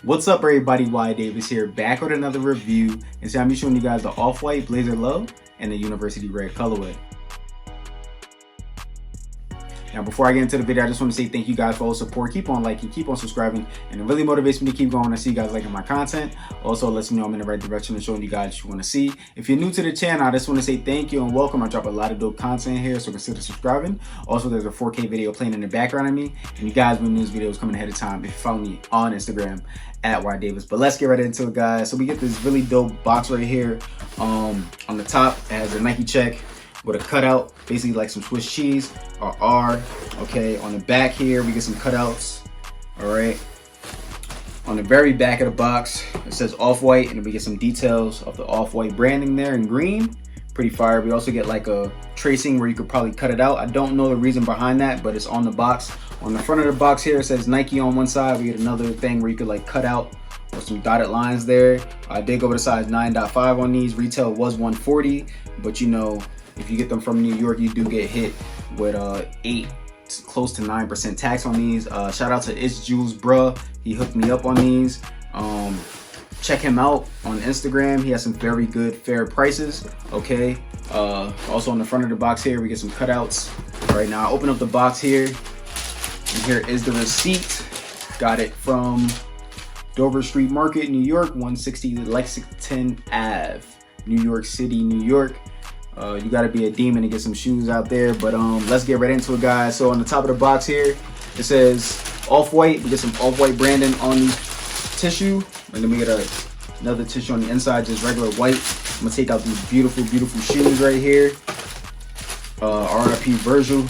What's up everybody, Y Davis here, back with another review, and today I'm showing you guys the Off-White Blazer Low and the University Red colorway. Now before I get into the video, I just want to say thank you guys for all the support. Keep on liking, keep on subscribing, and it really motivates me to keep going. I see you guys liking my content. Also lets me know I'm in the right direction and showing you guys what you want to see. If you're new to the channel, I just want to say thank you and welcome. I drop a lot of dope content here, so consider subscribing. Also, there's a 4K video playing in the background of me, and you guys will news videos coming ahead of time if you follow me on Instagram at Y Davis. But let's get right into it, guys. So we get this really dope box right here. On the top, it has a Nike check with a cutout, basically like some Swiss cheese or R. Okay, on the back here we get some cutouts. All right, on the very back of the box it says Off-White, and then we get some details of the Off-White branding there in green. Pretty fire. We also get like a tracing where you could probably cut it out. I don't know the reason behind that, but it's on the box. On the front of the box here it says Nike on one side. We get another thing where you could like cut out with some dotted lines there. I did go with a size 9.5 on these. Retail was $140, but you know, if you get them from New York, you do get hit with 8, close to 9% tax on these. Shout out to It's Jules Bruh. He hooked me up on these. Check him out on Instagram. He has some very good, fair prices. Okay. Also on the front of the box here, we get some cutouts. All right, now I open up the box here, and here is the receipt. Got it from Dover Street Market, New York, 160 Lexington Ave, New York City, New York. You gotta be a demon to get some shoes out there, but let's get right into it, guys. So on the top of the box here, it says Off-White. We get some Off-White branding on the tissue, and then we get another tissue on the inside, just regular white. I'm gonna take out these beautiful, beautiful shoes right here. RIP Virgil.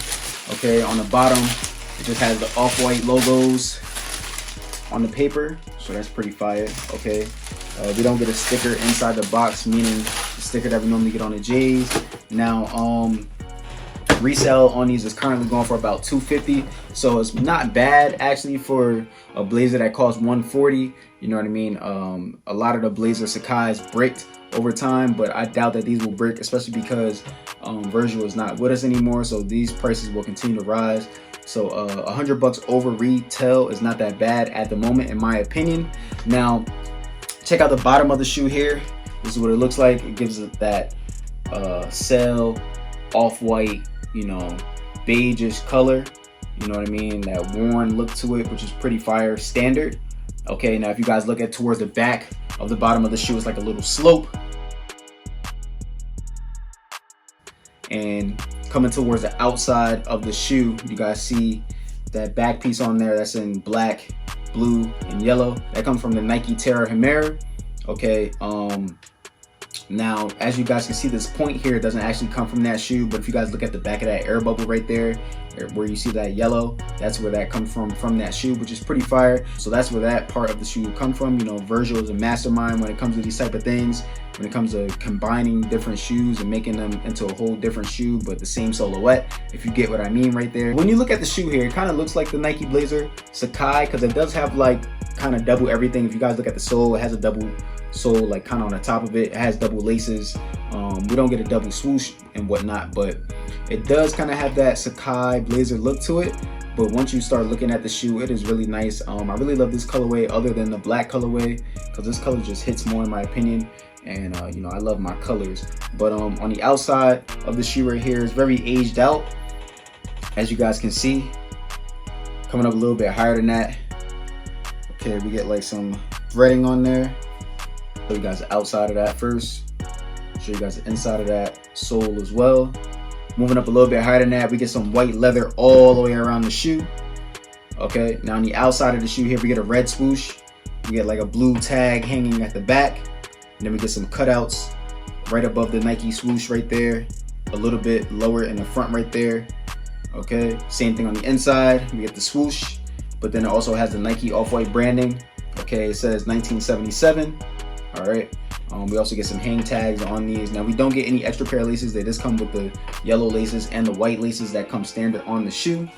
Okay, on the bottom, it just has the Off-White logos on the paper, so that's pretty fire. Okay, we don't get a sticker inside the box, meaning the sticker that we normally get on the J's. Now resale on these is currently going for about $250, so it's not bad actually for a blazer that costs $140. You know what I mean? A lot of the Blazer Sakai's bricked over time, but I doubt that these will break, especially because Virgil is not with us anymore, so these prices will continue to rise. So $100 over retail is not that bad at the moment, in my opinion. Now check out the bottom of the shoe here. This is what it looks like. It gives it that sail Off-White, you know, beige-ish color. You know what I mean? That worn look to it, which is pretty fire, standard. Okay, now if you guys look at towards the back of the bottom of the shoe, it's like a little slope. And coming towards the outside of the shoe, you guys see that back piece on there that's in black, blue, and yellow. That comes from the Nike Terra Himera. Okay, now as you guys can see, this point here doesn't actually come from that shoe, but if you guys look at the back of that air bubble right there, where you see that yellow, that's where that comes from that shoe, which is pretty fire. So that's where that part of the shoe come from. You know, Virgil is a mastermind when it comes to these type of things, when it comes to combining different shoes and making them into a whole different shoe, but the same silhouette, if you get what I mean right there. When you look at the shoe here, it kind of looks like the Nike Blazer Sakai, because it does have like kind of double everything. If you guys look at the sole, it has a double sole like kind of on the top of it. It has double laces. We don't get a double swoosh and whatnot, but it does kind of have that Sakai Blazer look to it. But once you start looking at the shoe, it is really nice. I really love this colorway other than the black colorway, because this color just hits more in my opinion. And you know, I love my colors. But on the outside of the shoe right here is very aged out, as you guys can see. Coming up a little bit higher than that. Okay, we get like some threading on there. Show you guys the outside of that first. Show you guys the inside of that sole as well. Moving up a little bit higher than that, we get some white leather all the way around the shoe. Okay, now on the outside of the shoe here, we get a red swoosh. We get like a blue tag hanging at the back. And then we get some cutouts right above the Nike swoosh right there. A little bit lower in the front right there. Okay, same thing on the inside. We get the swoosh, but then it also has the Nike Off-White branding. Okay, it says 1977. All right. We also get some hang tags on these. Now we don't get any extra pair of laces. They just come with the yellow laces and the white laces that come standard on the shoe.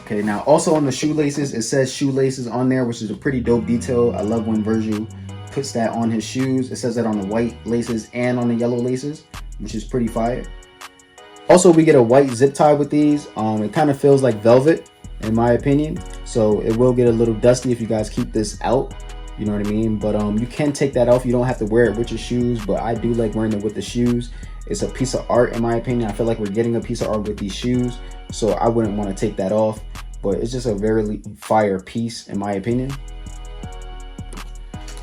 Okay, now also on the shoelaces, it says shoelaces on there, which is a pretty dope detail. I love when Virgil puts that on his shoes. It says that on the white laces and on the yellow laces, which is pretty fire. Also, we get a white zip tie with these. It kind of feels like velvet in my opinion, so it will get a little dusty if you guys keep this out. You know what I mean? But you can take that off. You don't have to wear it with your shoes, but I do like wearing it with the shoes. It's a piece of art in my opinion. I feel like we're getting a piece of art with these shoes, so I wouldn't want to take that off. But it's just a very fire piece in my opinion.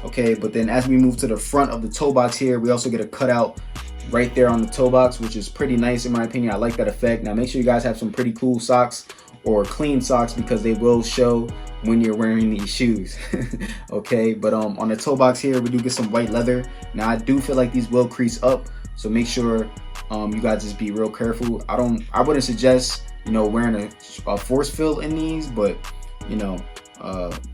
Okay, but then as we move to the front of the toe box here, we also get a cutout right there on the toe box, which is pretty nice in my opinion. I like that effect. Now make sure you guys have some pretty cool socks or clean socks, because they will show when you're wearing these shoes. Okay, but on the toe box here, we do get some white leather. Now I do feel like these will crease up, so make sure you guys just be real careful. I wouldn't suggest, you know, wearing a force fill in these, but you know,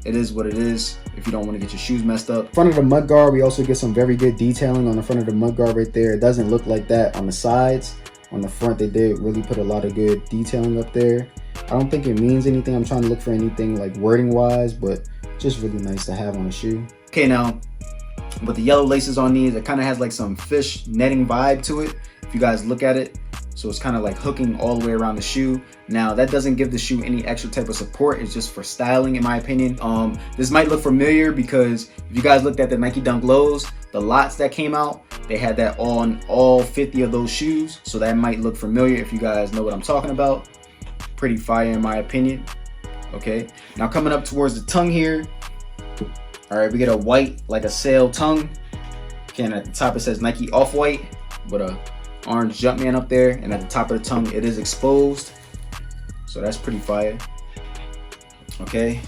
it is what it is if you don't want to get your shoes messed up. Front of the mud guard, we also get some very good detailing on the front of the mud guard right there. It doesn't look like that on the sides. On the front, they did really put a lot of good detailing up there. I don't think it means anything. I'm trying to look for anything like wording wise, but just really nice to have on a shoe. Okay, now with the yellow laces on these, it kind of has like some fish netting vibe to it if you guys look at it. So it's kind of like hooking all the way around the shoe. Now that doesn't give the shoe any extra type of support. It's just for styling in my opinion. This might look familiar because if you guys looked at the Nike Dunk Lows, the lots that came out, they had that on all 50 of those shoes. So that might look familiar if you guys know what I'm talking about. Pretty fire in my opinion. Okay, now coming up towards the tongue here, all right, we get a white, like a sail tongue. Okay, and at the top it says Nike Off-White with a orange Jumpman up there, and at the top of the tongue it is exposed, so that's pretty fire. Okay,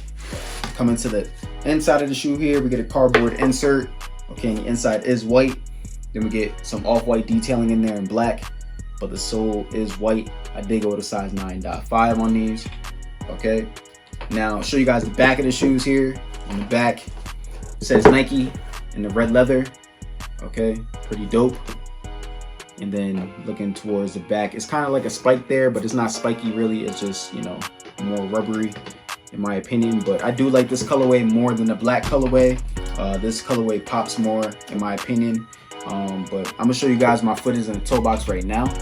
coming to the inside of the shoe here, we get a cardboard insert. Okay, and the inside is white. Then we get some off-white detailing in there in black, but the sole is white. I did go with a size 9.5 on these. Okay, now I'll show you guys the back of the shoes here. On the back it says Nike in the red leather. Okay, pretty dope. And then looking towards the back, it's kind of like a spike there, but it's not spiky really. It's just, you know, more rubbery in my opinion. But I do like this colorway more than the black colorway. This colorway pops more in my opinion. But I'm gonna show you guys my foot is in the toe box right now.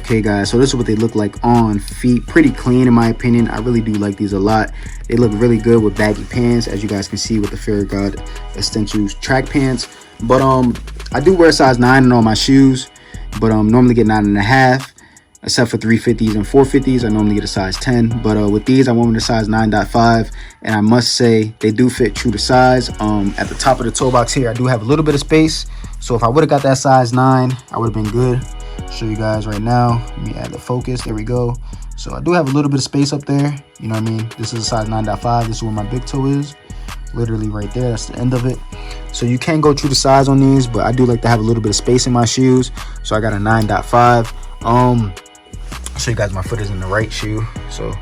Okay guys, so this is what they look like on feet. Pretty clean in my opinion. I really do like these a lot. They look really good with baggy pants, as you guys can see with the Fear of God Essentials track pants. But I do wear a size 9 in all my shoes, but normally get 9.5, except for 350s and 450s. I normally get a size 10, but with these I went with a size 9.5, and I must say they do fit true to size. At the top of the toe box here, I do have a little bit of space, so if I would have got that size 9, I would have been good. Show you guys right now. Let me add the focus. There we go. So I do have a little bit of space up there. You know what I mean? This is a size 9.5. This is where my big toe is. Literally right there. That's the end of it. So you can go true to size on these, but I do like to have a little bit of space in my shoes. So I got a 9.5. I'll show you guys my foot is in the right shoe. So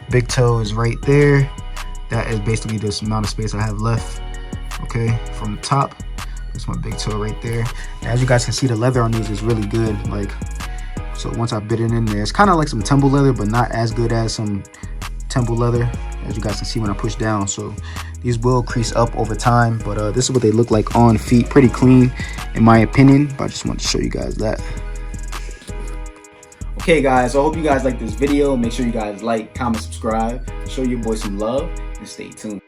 big toe is right there. That is basically this amount of space I have left. Okay, from the top. That's my big toe right there. And as you guys can see, the leather on these is really good. Like, so once I bit it in there, it's kind of like some Temple leather, but not as good as some Temple leather, as you guys can see when I push down. So these will crease up over time, but this is what they look like on feet. Pretty clean in my opinion, but I just wanted to show you guys that. Okay guys, so I hope you guys like this video. Make sure you guys like, comment, subscribe, show your boy some love, and stay tuned.